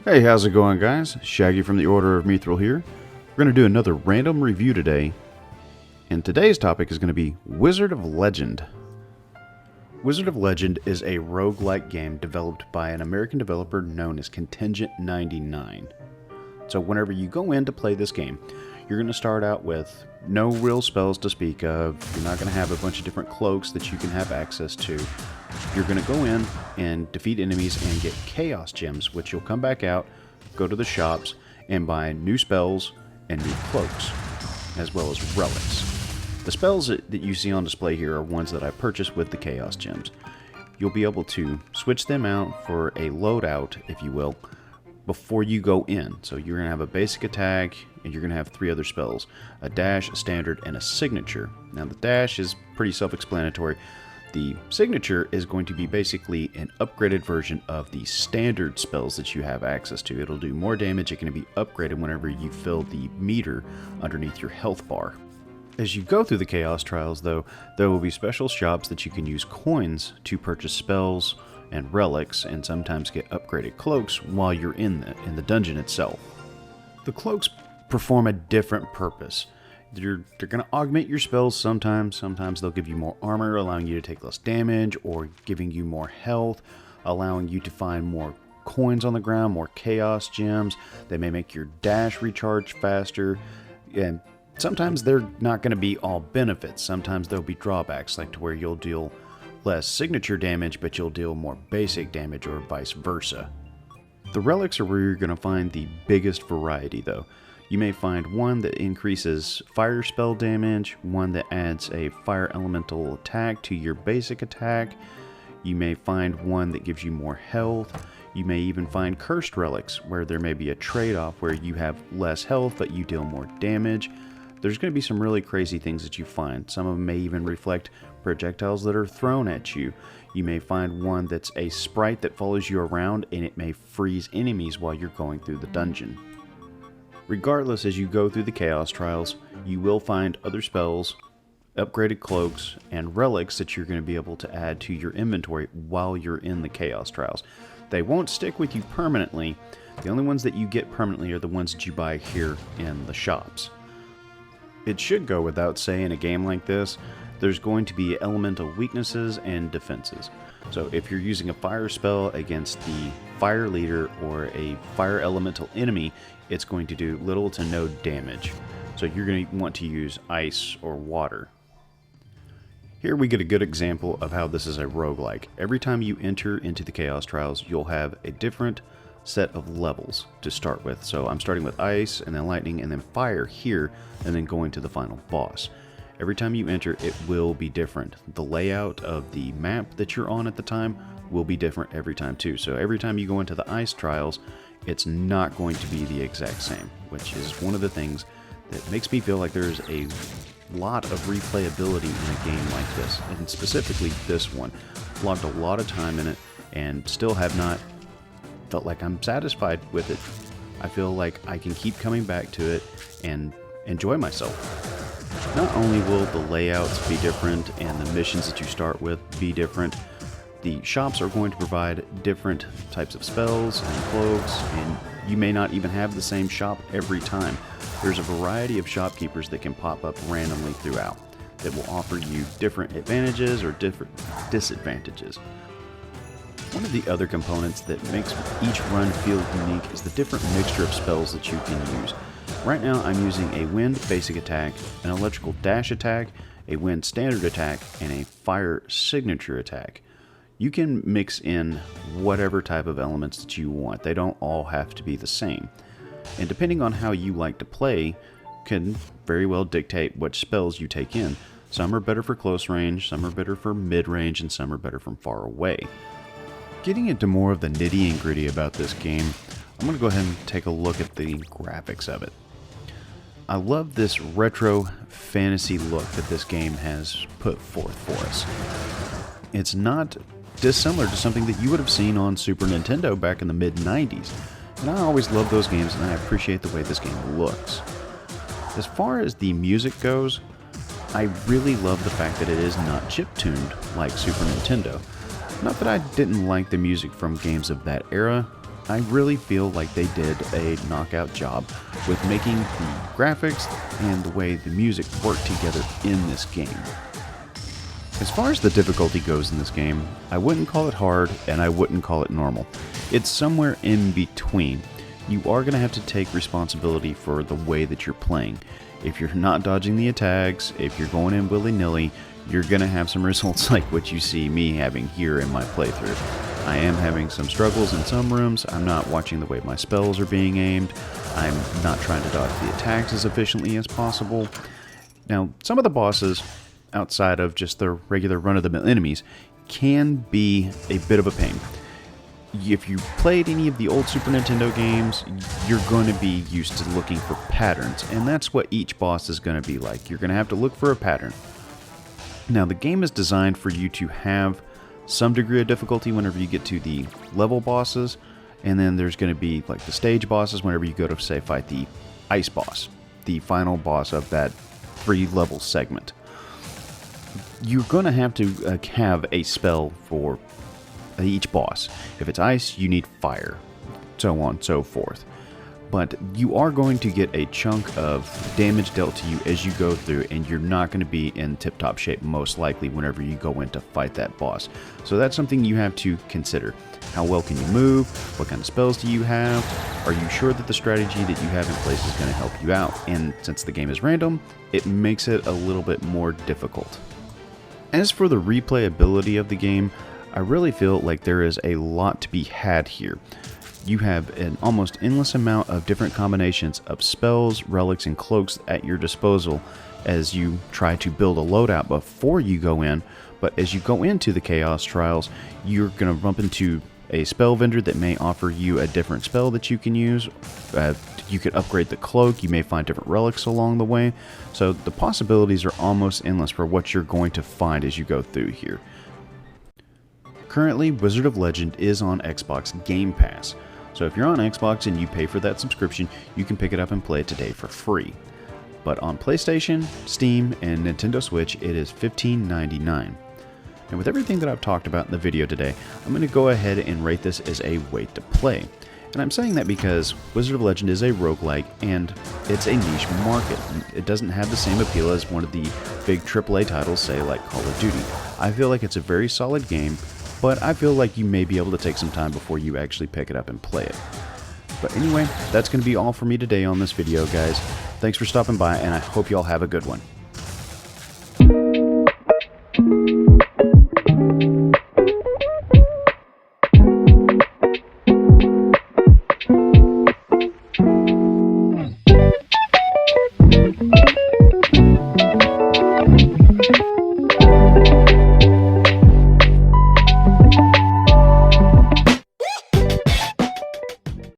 Hey, how's it going, guys? Shaggy from the Order of Mithril here. We're going to do another random review today, and today's topic is going to be Wizard of Legend. Wizard of Legend is a roguelike game developed by an American developer known as Contingent 99. So whenever you go in to play this game, you're going to start out with no real spells to speak of. You're not going to have a bunch of different cloaks that you can have access to. You're going to go in and defeat enemies and get chaos gems, which you'll come back out, go to the shops, and buy new spells and new cloaks, as well as relics. The spells that you see on display here are ones that I purchased with the chaos gems. You'll be able to switch them out for a loadout, if you will, before you go in. So you're going to have a basic attack, and you're going to have 3 other spells: a dash, a standard, and a signature. Now the dash is pretty self-explanatory. The signature is going to be basically an upgraded version of the standard spells that you have access to. It'll do more damage. It can be upgraded whenever you fill the meter underneath your health bar. As you go through the Chaos Trials, though, there will be special shops that you can use coins to purchase spells and relics, and sometimes get upgraded cloaks while you're in the dungeon itself. The cloaks perform a different purpose. They're going to augment your spells sometimes. Sometimes they'll give you more armor, allowing you to take less damage, or giving you more health, allowing you to find more coins on the ground, more chaos gems. They may make your dash recharge faster, and sometimes they're not going to be all benefits. Sometimes there'll be drawbacks, like to where you'll deal less signature damage, but you'll deal more basic damage, or vice versa. The relics are where you're going to find the biggest variety, though. You may find one that increases fire spell damage, one that adds a fire elemental attack to your basic attack. You may find one that gives you more health. You may even find cursed relics, where there may be a trade-off where you have less health but you deal more damage. There's going to be some really crazy things that you find. Some of them may even reflect projectiles that are thrown at you. You may find one that's a sprite that follows you around, and it may freeze enemies while you're going through the dungeon. Regardless, as you go through the Chaos Trials, you will find other spells, upgraded cloaks, and relics that you're going to be able to add to your inventory while you're in the Chaos Trials. They won't stick with you permanently. The only ones that you get permanently are the ones that you buy here in the shops. It should go without saying, in a game like this, there's going to be elemental weaknesses and defenses. So if you're using a fire spell against the fire leader or a fire elemental enemy, it's going to do little to no damage. So you're going to want to use ice or water. Here we get a good example of how this is a roguelike. Every time you enter into the Chaos Trials, you'll have a different set of levels to start with. So I'm starting with ice, and then lightning, and then fire here, and then going to the final boss. Every time you enter, it will be different. The layout of the map that you're on at the time will be different every time too. So every time you go into the ice trials, it's not going to be the exact same, which is one of the things that makes me feel like there's a lot of replayability in a game like this, and specifically this one. I've logged a lot of time in it and still have not felt like I'm satisfied with it. I feel like I can keep coming back to it and enjoy myself. Not only will the layouts be different and the missions that you start with be different, the shops are going to provide different types of spells and cloaks, and you may not even have the same shop every time. There's a variety of shopkeepers that can pop up randomly throughout that will offer you different advantages or different disadvantages. One of the other components that makes each run feel unique is the different mixture of spells that you can use. Right now I'm using a wind basic attack, an electrical dash attack, a wind standard attack, and a fire signature attack. You can mix in whatever type of elements that you want. They don't all have to be the same. And depending on how you like to play, can very well dictate which spells you take in. Some are better for close range, some are better for mid-range, and some are better from far away. Getting into more of the nitty and gritty about this game, I'm going to go ahead and take a look at the graphics of it. I love this retro fantasy look that this game has put forth for us. It's not dissimilar to something that you would have seen on Super Nintendo back in the mid-90s. And I always love those games, and I appreciate the way this game looks. As far as the music goes, I really love the fact that it is not chiptuned like Super Nintendo. Not that I didn't like the music from games of that era, I really feel like they did a knockout job with making the graphics and the way the music work together in this game. As far as the difficulty goes in this game, I wouldn't call it hard and I wouldn't call it normal. It's somewhere in between. You are going to have to take responsibility for the way that you're playing. If you're not dodging the attacks, if you're going in willy-nilly, you're going to have some results like what you see me having here in my playthrough. I am having some struggles in some rooms. I'm not watching the way my spells are being aimed. I'm not trying to dodge the attacks as efficiently as possible. Now, some of the bosses, outside of just the regular run-of-the-mill enemies, can be a bit of a pain. If you played any of the old Super Nintendo games, you're going to be used to looking for patterns, and that's what each boss is going to be like. You're going to have to look for a pattern. Now, the game is designed for you to have some degree of difficulty whenever you get to the level bosses, and then there's going to be like the stage bosses whenever you go to, say, fight the ice boss, the final boss of that 3-level segment. You're going to have have a spell for each boss. If it's ice, you need fire, so on and so forth. But you are going to get a chunk of damage dealt to you as you go through, and you're not going to be in tip-top shape most likely whenever you go in to fight that boss. So that's something you have to consider. How well can you move? What kind of spells do you have? Are you sure that the strategy that you have in place is going to help you out? And since the game is random, it makes it a little bit more difficult. As for the replayability of the game, I really feel like there is a lot to be had here. You have an almost endless amount of different combinations of spells, relics, and cloaks at your disposal as you try to build a loadout before you go in. But as you go into the Chaos Trials, you're going to bump into a spell vendor that may offer you a different spell that you can use. You could upgrade the cloak, you may find different relics along the way. So the possibilities are almost endless for what you're going to find as you go through here. Currently, Wizard of Legend is on Xbox Game Pass. So if you're on Xbox and you pay for that subscription, you can pick it up and play it today for free. But on PlayStation, Steam, and Nintendo Switch, it is $15.99. And with everything that I've talked about in the video today, I'm going to go ahead and rate this as a wait to play. And I'm saying that because Wizard of Legend is a roguelike and it's a niche market. It doesn't have the same appeal as one of the big AAA titles, say like Call of Duty. I feel like it's a very solid game, but I feel like you may be able to take some time before you actually pick it up and play it. But anyway, that's going to be all for me today on this video, guys. Thanks for stopping by, and I hope you all have a good one.